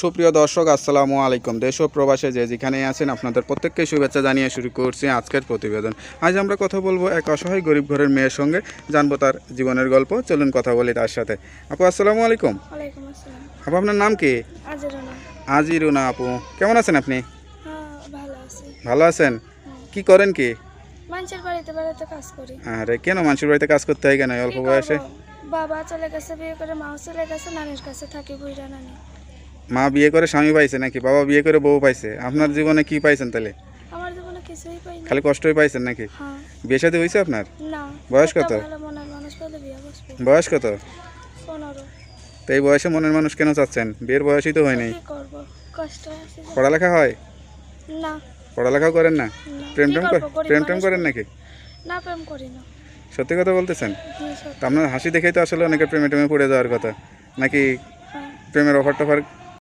সুপ্রিয় দর্শক আসসালামু আলাইকুম। দেশ ও প্রবাসে যে যেখানে আছেন আপনাদের প্রত্যেককে শুভেচ্ছা জানিয়ে শুরু করছি আজকের প্রতিবেদন। আজ আমরা কথা বলবো এক অসহায় গরিব ঘরের মেয়ের সঙ্গে, জানবো তার জীবনের গল্প। চলুন কথা বলি তার সাথে। আপু আসসালামু আলাইকুম। ওয়ালাইকুম আসসালাম। আপু আপনার নাম কি? আজিরুনা। আজিরুনা আপু, কেমন আছেন আপনি? হ্যাঁ, ভালো আছি। ভালো আছেন? কি করেন কি? মানুষের বাড়িতে বাড়িতে কাজ করি। আরে কেন মানুষের বাড়িতে কাজ করতে হয় কেন অল্প কি বয়সে? করবো? বাবা চলে গেছে বিয়ে করে, মাও চলে গেছে, নানির কাছে থাকি, বুইড়া নানি। মা বিয়ে করে স্বামী পাইছে নাকি বাবা বিয়ে করে বউ পাইছে? আপনার জীবনে কি পাইছেন তাহলে? আমার জীবনে কিছুই পাইনি। খালি কষ্টই পাইছেন নাকি? হ্যাঁ। বিয়ে শাদী হয়েছে আপনার? না। বয়স একটা কত? ভালো মনের মানুষ পেলে বিয়ে বসবে। বয়স কত? 15। তো এই বয়সে মনের মানুষ কেন চাচ্ছেন? বিয়ের বয়সই তো হয় নাই। কি করবো? কষ্ট আছে যে। পড়ালেখা হয়? না। পড়ালেখাও করেন না? না। প্রেম কি টেম করবো? গরিব প্রেম টেম মানুষ করেন করি। নাকি? না, প্রেম করি না। সত্যি কথা বলতেছেন? জি, সত্যি। তো আপনার হাসি দেখেই তো আসলে অনেকের প্রেমে টেমে পড়ে যাওয়ার কথা, নাকি হ্যাঁ। প্রেমের অফার টফার